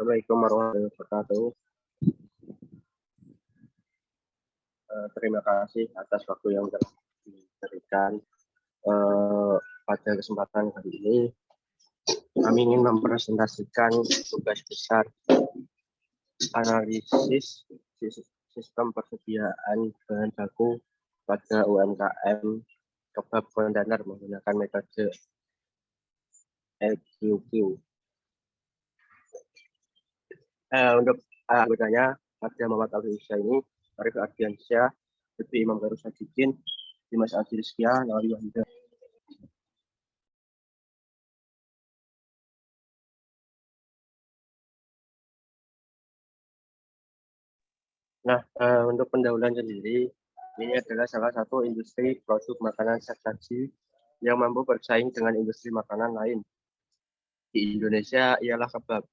Assalamualaikum warahmatullahi wabarakatuh. Terima kasih atas waktu yang telah diberikan. Pada kesempatan kali ini, kami ingin mempresentasikan tugas besar analisis sistem persediaan bahan baku pada UMKM kebab kontainer menggunakan metode EQQ. Untuk anggotanya ada Muhammad Al-Hisya ini, Arif Ardiansyah, Depi Imam Garu Sadikin, Dimas Adrizkia, Nawawi Wahida. Nah, untuk pendahuluan sendiri, ini adalah salah satu industri produk makanan saji yang mampu bersaing dengan industri makanan lain. Di Indonesia ialah kebab.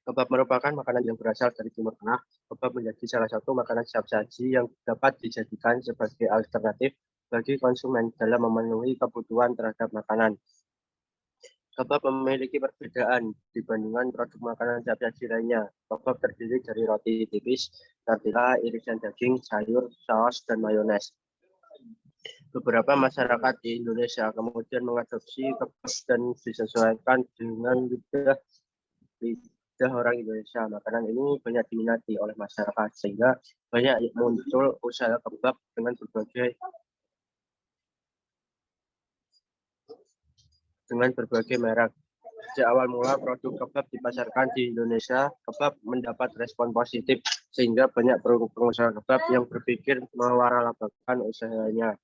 Kebab merupakan makanan yang berasal dari Timur Tengah. Kebab menjadi salah satu makanan siap saji yang dapat dijadikan sebagai alternatif bagi konsumen dalam memenuhi kebutuhan terhadap makanan. Kebab memiliki perbedaan dibandingkan produk makanan siap saji lainnya. Kebab terdiri dari roti tipis, tortilla, irisan daging, sayur, saus, dan mayones. Beberapa masyarakat di Indonesia kemudian mengadopsi kebab dan disesuaikan dengan lidah orang Indonesia. Makanan ini banyak diminati oleh masyarakat sehingga banyak muncul usaha kebab dengan berbagai merek. Sejak awal mula produk kebab dipasarkan di Indonesia, kebab mendapat respon positif sehingga banyak pengusaha kebab yang berpikir mewaralabakkan usahanya.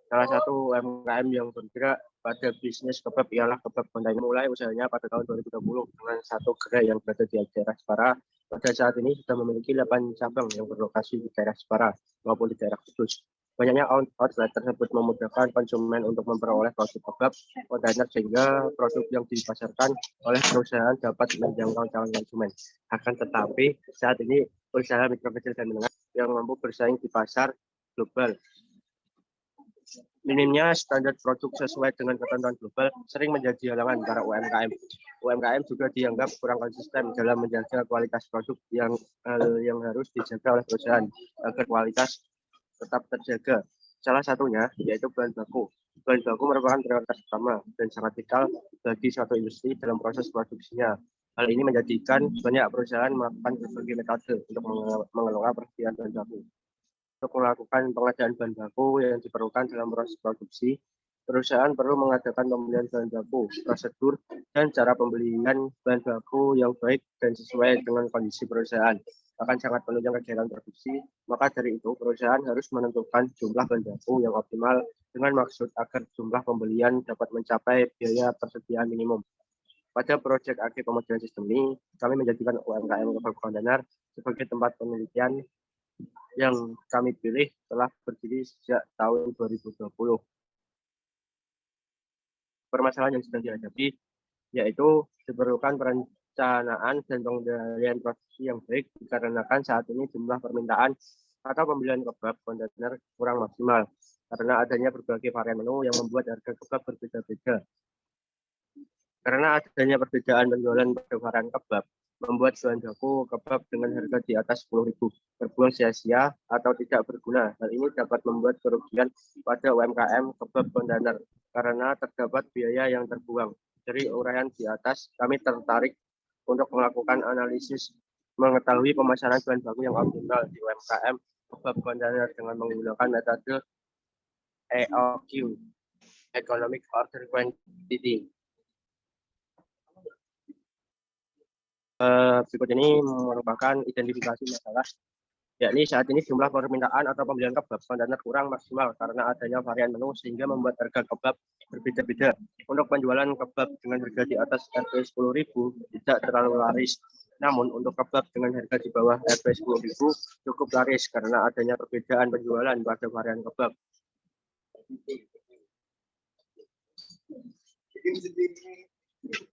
Salah satu UMKM yang bergerak pada bisnis kebab ialah kebab kontainer. Mulai usahanya pada tahun 2020 dengan satu gerai yang berada di daerah Jepara. Pada saat ini sudah memiliki 8 cabang yang berlokasi di daerah Jepara maupun di daerah Kudus. Banyaknya outlet tersebut memudahkan konsumen untuk memperoleh produk kebab kontainer sehingga produk yang dipasarkan oleh perusahaan dapat menjangkau calon konsumen. Akan tetapi saat ini usaha mikro kecil dan menengah yang mampu bersaing di pasar global. Minimnya standar produk sesuai dengan ketentuan global sering menjadi halangan para UMKM. UMKM juga dianggap kurang konsisten dalam menjaga kualitas produk yang harus dijaga oleh perusahaan agar kualitas tetap terjaga. Salah satunya yaitu bahan baku. Bahan baku merupakan prioritas utama dan sangat vital bagi suatu industri dalam proses produksinya. Hal ini menjadikan banyak perusahaan melakukan berbagai metode untuk mengelola persediaan bahan baku. Untuk melakukan pengadaan bahan baku yang diperlukan dalam proses produksi, perusahaan perlu mengadakan pembelian bahan baku, prosedur, dan cara pembelian bahan baku yang baik dan sesuai dengan kondisi perusahaan. Akan sangat menunjang kegiatan produksi, maka dari itu perusahaan harus menentukan jumlah bahan baku yang optimal dengan maksud agar jumlah pembelian dapat mencapai biaya persediaan minimum. Pada proyek AG Pemodelan Sistem ini, kami menjadikan UMKM kebab kontainer sebagai tempat penelitian yang kami pilih telah berdiri sejak tahun 2020. Permasalahan yang sedang dihadapi yaitu diperlukan perencanaan dan pengendalian produksi yang baik dikarenakan saat ini jumlah permintaan atau pembelian kebab kontainer kurang maksimal karena adanya berbagai varian menu yang membuat harga kebab berbeda-beda. Karena adanya perbedaan penjualan pada varian kebab, membuat bahan baku kebab dengan harga di atas 10.000 terbuang sia-sia atau tidak berguna. Hal ini dapat membuat kerugian pada UMKM kebab kontainer karena terdapat biaya yang terbuang. Dari uraian di atas, kami tertarik untuk melakukan analisis mengetahui pemasaran bahan baku yang optimal di UMKM kebab kontainer dengan menggunakan metode EOQ, Economic Order Quantity. Berikut ini merupakan identifikasi masalah, yakni saat ini jumlah permintaan atau pembelian kebab kontainer kurang maksimal karena adanya varian menu sehingga membuat harga kebab berbeda-beda. Untuk penjualan kebab dengan harga di atas Rp 10.000 tidak terlalu laris. Namun untuk kebab dengan harga di bawah Rp 10.000 cukup laris karena adanya perbedaan penjualan pada varian kebab.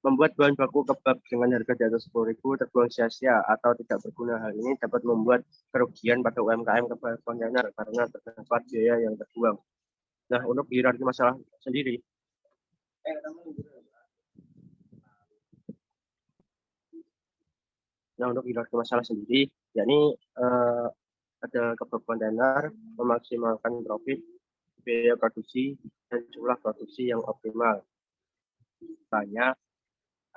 Membuat bahan baku kebab dengan harga di atas 10.000 terbuang sia-sia atau tidak berguna. Hal ini dapat membuat kerugian pada UMKM kebab kontainer karena terdapat biaya yang terbuang. Nah, untuk hierarki masalah sendiri, Nah, untuk hierarki masalah sendiri, yakni ada kebab kontainer, memaksimalkan profit, biaya produksi, dan jumlah produksi yang optimal. Banyak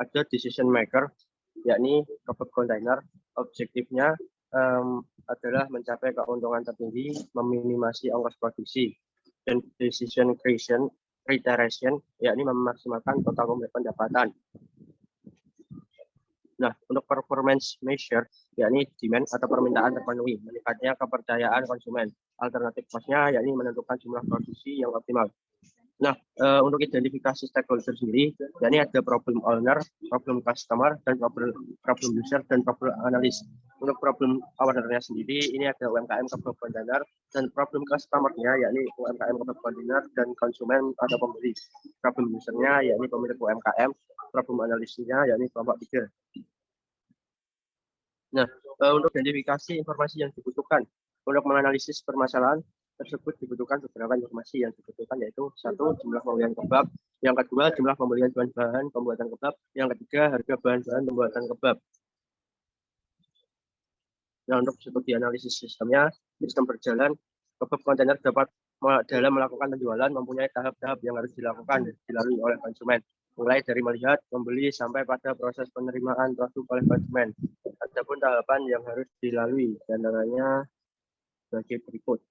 ada decision maker, yakni kebab kontainer, objektifnya adalah mencapai keuntungan tertinggi, meminimasi ongkos produksi, dan decision creation, reiteration, yakni memaksimalkan total pendapatan. Nah, untuk performance measure, yakni demand atau permintaan terpenuhi, meningkatnya kepercayaan konsumen. Alternatif cost-nya, yakni menentukan jumlah produksi yang optimal. Nah, untuk identifikasi stakeholder sendiri, yakni ada problem owner, problem customer, dan problem user, dan problem analis. Untuk problem owner-nya sendiri, ini ada UMKM kebab kontainer, dan problem customer-nya, yakni UMKM kebab kontainer, dan konsumen atau pembeli. Problem user-nya, yakni pemilik UMKM, problem analisnya, yakni kelompok 3. Nah, untuk identifikasi informasi yang dibutuhkan untuk menganalisis permasalahan tersebut dibutuhkan beberapa informasi yang dibutuhkan, yaitu satu, jumlah pembelian kebab, yang kedua, jumlah pembelian bahan-bahan pembuatan kebab, yang ketiga, harga bahan-bahan pembuatan kebab. Nah, untuk studi analisis sistemnya, sistem berjalan, kebab kontainer dapat dalam melakukan penjualan mempunyai tahap-tahap yang harus dilalui oleh konsumen, mulai dari melihat, membeli, sampai pada proses penerimaan produk oleh konsumen. Adapun tahapan yang harus dilalui, diantaranya sebagai berikut.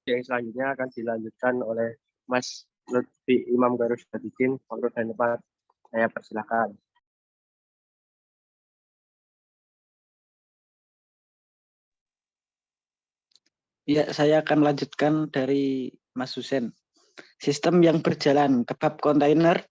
Yang selanjutnya akan dilanjutkan oleh Mas Lutfi Imam Garus Badikin. Waktu dan tempat saya persilakan. Ya, saya akan lanjutkan dari Mas Husen. Sistem yang berjalan kebab kontainer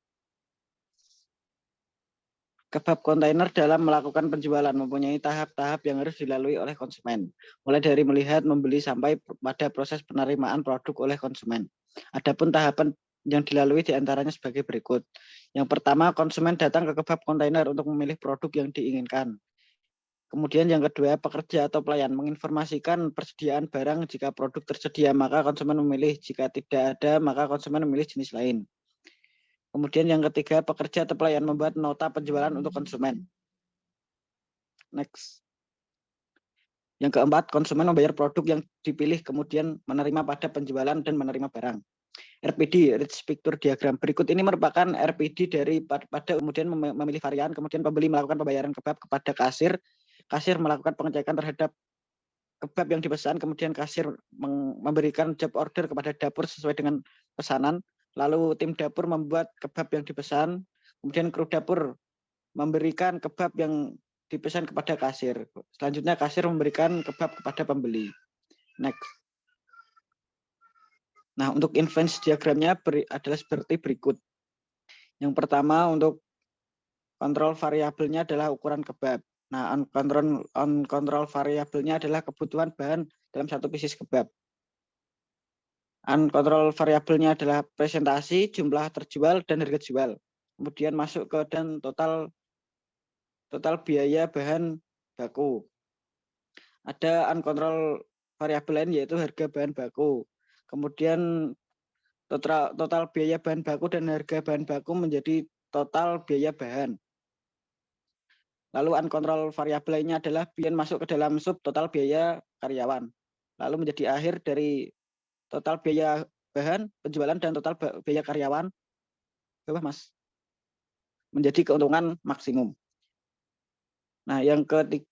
dalam melakukan penjualan mempunyai tahap-tahap yang harus dilalui oleh konsumen, mulai dari melihat, membeli, sampai pada proses penerimaan produk oleh konsumen. Adapun tahapan yang dilalui diantaranya sebagai berikut. Yang pertama, konsumen datang ke kebab kontainer untuk memilih produk yang diinginkan. Kemudian yang kedua, pekerja atau pelayan menginformasikan persediaan barang. Jika produk tersedia, maka konsumen memilih. Jika tidak ada, maka konsumen memilih jenis lain. Kemudian yang ketiga, pekerja atau pelayan membuat nota penjualan untuk konsumen. Next. Yang keempat, konsumen membayar produk yang dipilih, kemudian menerima pada penjualan dan menerima barang. RPD, Rich Picture Diagram. Berikut ini merupakan RPD dari pada kemudian memilih varian, kemudian pembeli melakukan pembayaran kebab kepada kasir. Kasir melakukan pengecekan terhadap kebab yang dipesan, kemudian kasir memberikan job order kepada dapur sesuai dengan pesanan. Lalu tim dapur membuat kebab yang dipesan, kemudian kru dapur memberikan kebab yang dipesan kepada kasir. Selanjutnya kasir memberikan kebab kepada pembeli. Next. Nah, untuk influence diagramnya adalah seperti berikut. Yang pertama, untuk kontrol variabelnya adalah ukuran kebab. Nah, on control variabelnya adalah kebutuhan bahan dalam satu pieces kebab. Uncontrol variabelnya adalah presentasi, jumlah terjual, dan harga jual. Kemudian masuk ke dan total biaya bahan baku. Ada uncontrol variabel lain yaitu harga bahan baku. Kemudian total biaya bahan baku dan harga bahan baku menjadi total biaya bahan. Lalu uncontrol variabel lainnya adalah biaya masuk ke dalam sub total biaya karyawan. Lalu menjadi akhir dari total biaya bahan, penjualan, dan total biaya karyawan, Mas, menjadi keuntungan maksimum. Nah, yang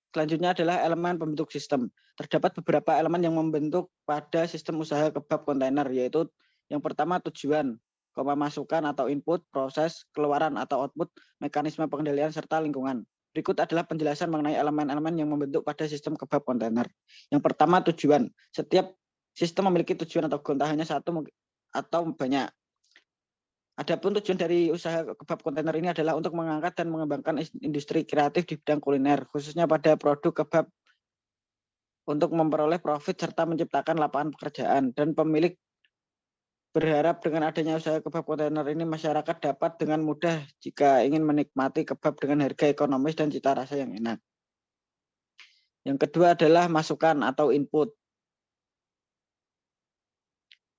selanjutnya adalah elemen pembentuk sistem. Terdapat beberapa elemen yang membentuk pada sistem usaha kebab kontainer, yaitu yang pertama tujuan, masukan atau input, proses, keluaran atau output, mekanisme pengendalian, serta lingkungan. Berikut adalah penjelasan mengenai elemen-elemen yang membentuk pada sistem kebab kontainer. Yang pertama tujuan. Setiap sistem memiliki tujuan atau goal, hanya satu atau banyak. Adapun tujuan dari usaha kebab kontainer ini adalah untuk mengangkat dan mengembangkan industri kreatif di bidang kuliner, khususnya pada produk kebab untuk memperoleh profit serta menciptakan lapangan pekerjaan. Dan pemilik berharap dengan adanya usaha kebab kontainer ini masyarakat dapat dengan mudah jika ingin menikmati kebab dengan harga ekonomis dan cita rasa yang enak. Yang kedua adalah masukan atau input.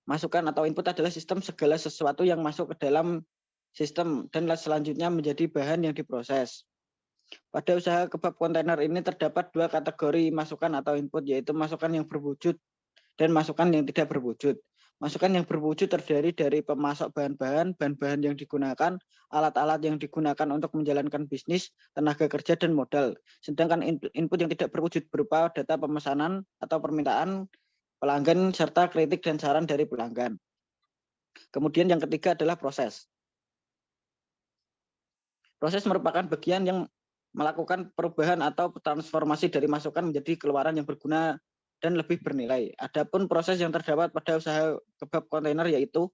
Masukan atau input adalah sistem segala sesuatu yang masuk ke dalam sistem dan selanjutnya menjadi bahan yang diproses. Pada usaha kebab kontainer ini terdapat dua kategori masukan atau input, yaitu masukan yang berwujud dan masukan yang tidak berwujud. Masukan yang berwujud terdiri dari pemasok bahan-bahan, bahan-bahan yang digunakan, alat-alat yang digunakan untuk menjalankan bisnis, tenaga kerja, dan modal. Sedangkan input yang tidak berwujud berupa data pemesanan atau permintaan pelanggan, serta kritik dan saran dari pelanggan. Kemudian yang ketiga adalah proses. Proses merupakan bagian yang melakukan perubahan atau transformasi dari masukan menjadi keluaran yang berguna dan lebih bernilai. Adapun proses yang terdapat pada usaha kebab kontainer yaitu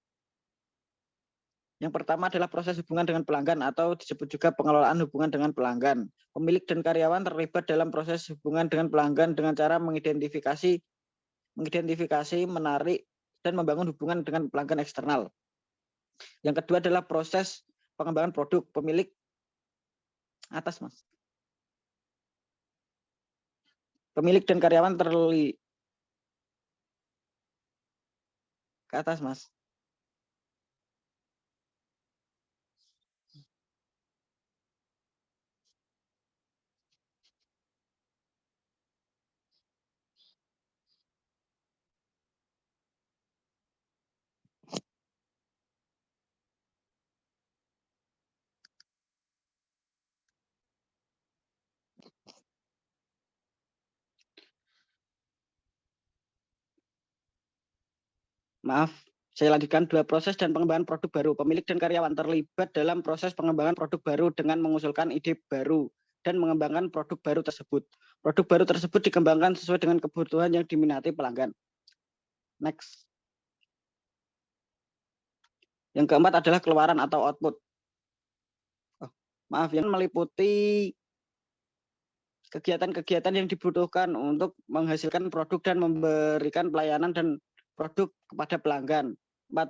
yang pertama adalah proses hubungan dengan pelanggan atau disebut juga pengelolaan hubungan dengan pelanggan. Pemilik dan karyawan terlibat dalam proses hubungan dengan pelanggan dengan cara mengidentifikasi, menarik, dan membangun hubungan dengan pelanggan eksternal. Yang kedua adalah proses pengembangan produk. Pemilik atas, Mas. Pemilik dan karyawan terlibat ke atas, Mas. Maaf, saya lanjutkan. Dua proses dan pengembangan produk baru. Pemilik dan karyawan terlibat dalam proses pengembangan produk baru dengan mengusulkan ide baru dan mengembangkan produk baru tersebut. Produk baru tersebut dikembangkan sesuai dengan kebutuhan yang diminati pelanggan. Next. Yang keempat adalah keluaran atau output. Maaf, yang meliputi kegiatan-kegiatan yang dibutuhkan untuk menghasilkan produk dan memberikan pelayanan dan produk kepada pelanggan. 4.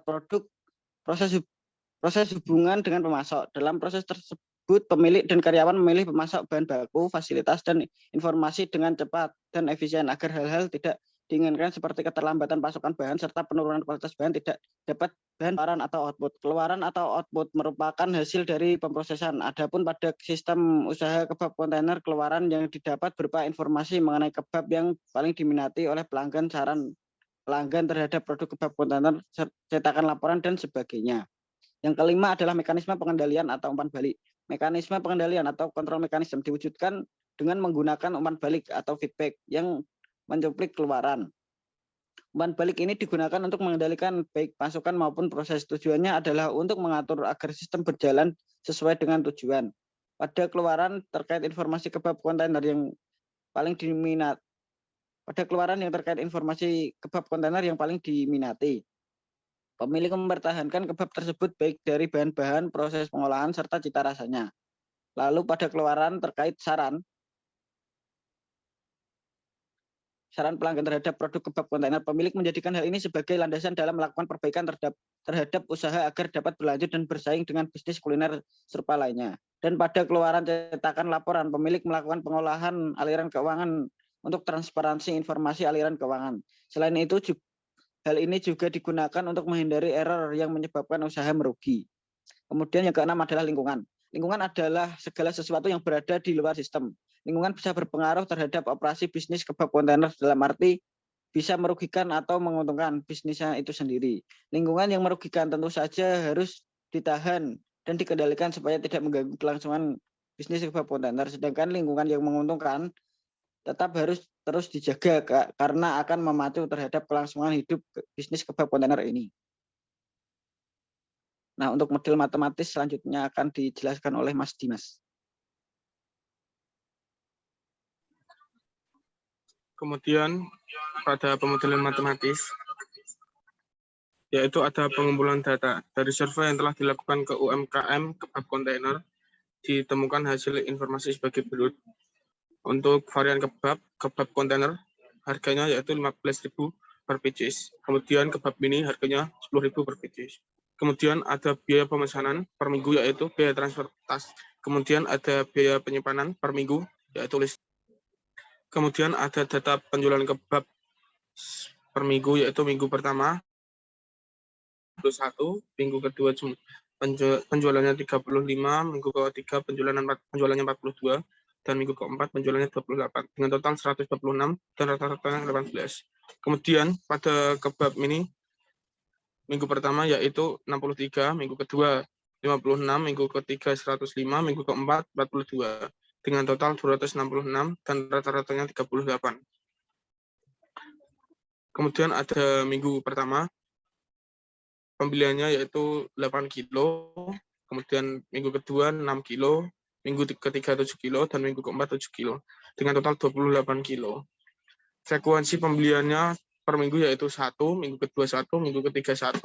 Proses hubungan dengan pemasok. Dalam proses tersebut, pemilik dan karyawan memilih pemasok bahan baku, fasilitas, dan informasi dengan cepat dan efisien agar hal-hal tidak diinginkan seperti keterlambatan pasokan bahan serta penurunan kualitas bahan tidak dapat bahan keluaran atau output. Keluaran atau output merupakan hasil dari pemrosesan. Adapun pada sistem usaha kebab kontainer, keluaran yang didapat berupa informasi mengenai kebab yang paling diminati oleh pelanggan, saran pelanggan terhadap produk kebab kontainer, cetakan laporan, dan sebagainya. Yang kelima adalah mekanisme pengendalian atau umpan balik. Mekanisme pengendalian atau kontrol mekanisme diwujudkan dengan menggunakan umpan balik atau feedback yang mencuplik keluaran. Umpan balik ini digunakan untuk mengendalikan baik masukan maupun proses. Tujuannya adalah untuk mengatur agar sistem berjalan sesuai dengan tujuan. Pada keluaran terkait informasi kebab kontainer yang paling diminati, pemilik mempertahankan kebab tersebut baik dari bahan-bahan, proses pengolahan, serta cita rasanya. Lalu pada keluaran terkait saran pelanggan terhadap produk kebab kontainer, pemilik menjadikan hal ini sebagai landasan dalam melakukan perbaikan terhadap usaha agar dapat berlanjut dan bersaing dengan bisnis kuliner serupa lainnya. Dan pada keluaran cetakan laporan, pemilik melakukan pengolahan aliran keuangan untuk transparansi informasi aliran keuangan. Selain itu, hal ini juga digunakan untuk menghindari error yang menyebabkan usaha merugi. Kemudian yang keenam adalah lingkungan. Lingkungan adalah segala sesuatu yang berada di luar sistem. Lingkungan bisa berpengaruh terhadap operasi bisnis kebab kontainer dalam arti bisa merugikan atau menguntungkan bisnisnya itu sendiri. Lingkungan yang merugikan tentu saja harus ditahan dan dikendalikan supaya tidak mengganggu kelangsungan bisnis kebab kontainer. Sedangkan lingkungan yang menguntungkan tetap harus terus dijaga karena akan memacu terhadap kelangsungan hidup bisnis kebab kontainer ini. Nah, untuk model matematis selanjutnya akan dijelaskan oleh Mas Dimas. Kemudian pada pemodelan matematis, yaitu ada pengumpulan data dari survei yang telah dilakukan ke UMKM kebab kontainer, ditemukan hasil informasi sebagai berikut. Untuk varian kebab kontainer, harganya yaitu 15.000 per pieces. Kemudian kebab mini harganya 10.000 per pieces. Kemudian ada biaya pemesanan per minggu yaitu biaya transportasi. Kemudian ada biaya penyimpanan per minggu yaitu list. Kemudian ada data penjualan kebab per minggu yaitu minggu pertama 1, minggu kedua penjualannya 35, minggu ketiga penjualannya 42, dan minggu keempat penjualannya 28, dengan total 126 dan rata-ratanya 18. Kemudian pada kebab ini, minggu pertama yaitu 63, minggu kedua 56, minggu ketiga 105, minggu keempat 42, dengan total 266 dan rata-ratanya 38. Kemudian ada minggu pertama, pembeliannya yaitu 8 kilo, kemudian minggu kedua 6 kilo, minggu ketiga 7 kilo, dan minggu keempat 7 kilo, dengan total 28 kilo. Frekuensi pembeliannya per minggu yaitu 1, minggu kedua 1, minggu ketiga 1,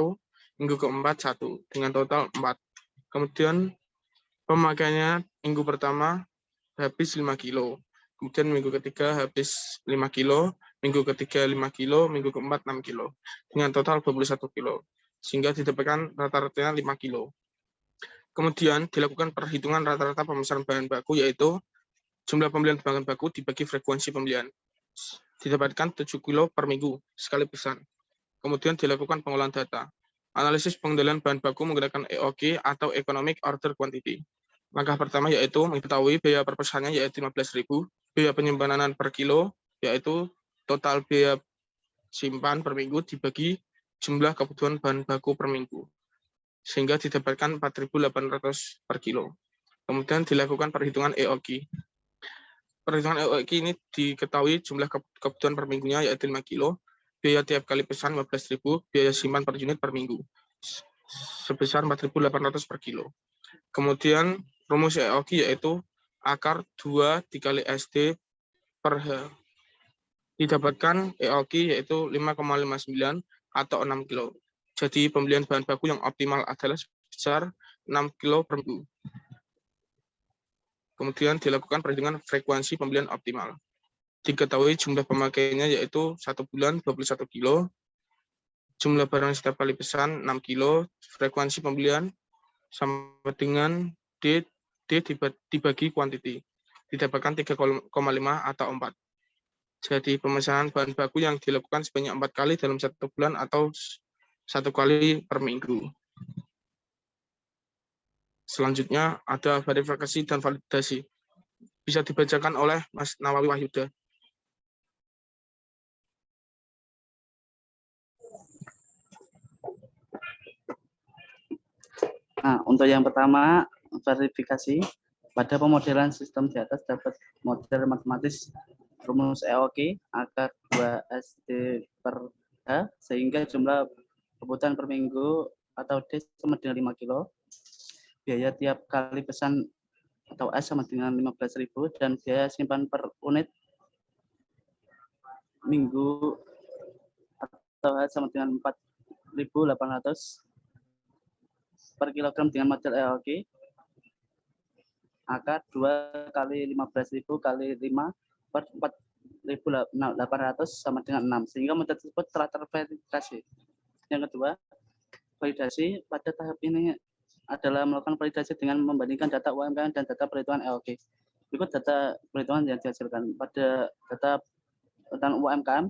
minggu keempat 1, dengan total 4. Kemudian pemakaiannya minggu pertama habis 5 kilo, kemudian minggu ketiga habis 5 kilo, minggu ketiga 5 kilo, minggu keempat 6 kilo, dengan total 21 kilo, sehingga didapatkan rata-ratanya 5 kilo. Kemudian dilakukan perhitungan rata-rata pemesanan bahan baku, yaitu jumlah pembelian bahan baku dibagi frekuensi pembelian. Didapatkan 7 kilo per minggu sekali pesan. Kemudian dilakukan pengolahan data. Analisis pengendalian bahan baku menggunakan EOQ atau Economic Order Quantity. Langkah pertama yaitu mengetahui biaya per pesannya yaitu 15.000, biaya penyimpanan per kilo yaitu total biaya simpan per minggu dibagi jumlah kebutuhan bahan baku per minggu, sehingga didapatkan 4.800 per kilo. Kemudian dilakukan perhitungan EOQ. Perhitungan EOQ ini diketahui jumlah kebutuhan per minggunya yaitu 5 kilo, biaya tiap kali pesan 15.000, biaya simpan per unit per minggu sebesar 4.800 per kilo. Kemudian rumus EOQ yaitu akar 2 dikali SD per H. Didapatkan EOQ yaitu 5,59 atau 6 kilo. Jadi pembelian bahan baku yang optimal adalah sebesar 6 kilo per minggu. Kemudian dilakukan perhitungan frekuensi pembelian optimal. Diketahui jumlah pemakaiannya yaitu 1 bulan 21 kilo, jumlah barang setiap kali pesan 6 kilo, frekuensi pembelian sama dengan D dibagi kuantiti. Didapatkan 3,5 atau 4. Jadi pemesanan bahan baku yang dilakukan sebanyak 4 kali dalam 1 bulan atau 1 kali per minggu. Selanjutnya ada verifikasi dan validasi. Bisa dibacakan oleh Mas Nawawi Wahyuda. Nah, untuk yang pertama, verifikasi. Pada pemodelan sistem di atas dapat model matematis rumus EOQ akar 2 SD per H, sehingga jumlah kebutuhan per minggu atau D sama dengan 5 kilo. Biaya tiap kali pesan atau S sama dengan 15.000 dan biaya simpan per unit minggu atau H sama dengan 4.800 per kilogram dengan model EOQ. Akar 2 kali 15.000 kali 5 per 4.800 sama dengan 6, sehingga model tersebut telah terverifikasi. Yang kedua, validasi. Pada tahap ini adalah melakukan validasi dengan membandingkan data UMKM dan data perhitungan EOQ. Berikut data perhitungan yang dihasilkan. Pada data perhitungan UMKM,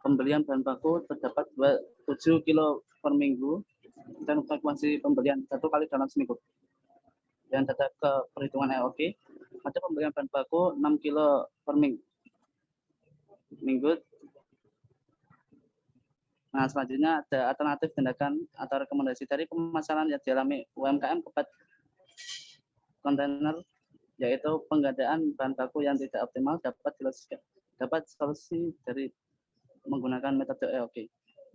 pembelian bahan baku terdapat 7 kilo per minggu dan frekuensi pembelian 1 kali dalam seminggu. Dan data ke perhitungan EOQ, ada pembelian bahan baku 6 kilo per minggu. Nah, selanjutnya ada alternatif tindakan atau rekomendasi dari permasalahan yang dialami UMKM kepada kontainer, yaitu pengadaan bahan baku yang tidak optimal dapat solusi dari menggunakan metode EOQ.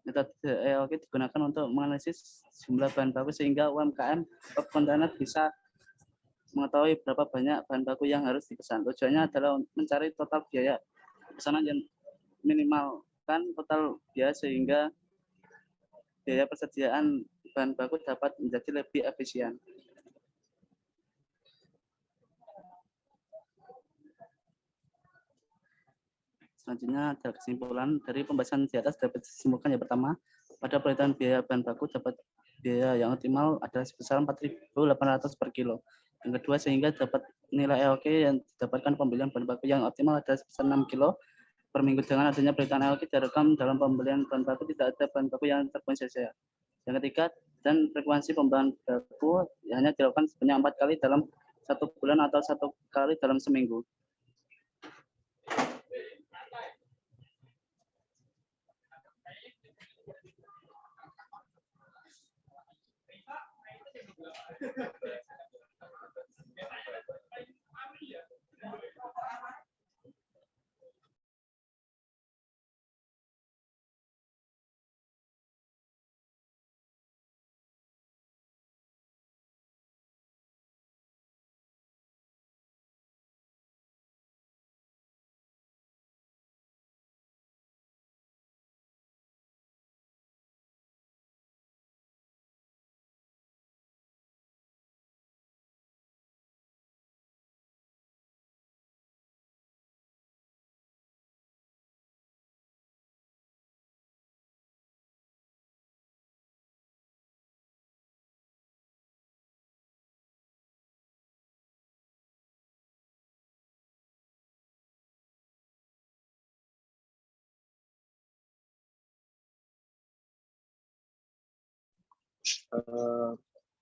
Metode EOQ digunakan untuk menganalisis jumlah bahan baku sehingga UMKM kontainer bisa mengetahui berapa banyak bahan baku yang harus dipesan. Tujuannya adalah mencari total biaya pesanan yang minimalkan total biaya sehingga biaya persediaan bahan baku dapat menjadi lebih efisien. Selanjutnya ada kesimpulan dari pembahasan di atas dapat disimpulkan. Yang pertama, pada perhitungan biaya bahan baku dapat biaya yang optimal adalah sebesar 4.800 per kilo. Yang kedua, sehingga dapat nilai EOQ yang didapatkan pembelian bahan baku yang optimal adalah sebesar 6 kilo per minggu. Dengan adanya perhitungan EOQ direkam dalam pembelian bahan baku tidak ada bahan baku yang terbuang sia-sia. Yang ketiga, dan frekuensi pembahan baku hanya dilakukan sebanyak 4 kali dalam 1 bulan atau 1 kali dalam seminggu.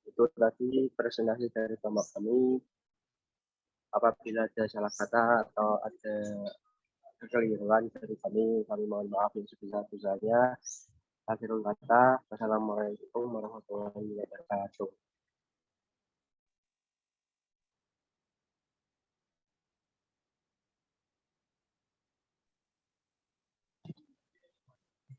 Itu tadi presentasi dari kelompok kami. Apabila ada salah kata atau ada kekeliruan dari kami mohon maaf yang sebesar-besarnya. Akhirul kata, wassalamualaikum warahmatullahi wabarakatuh.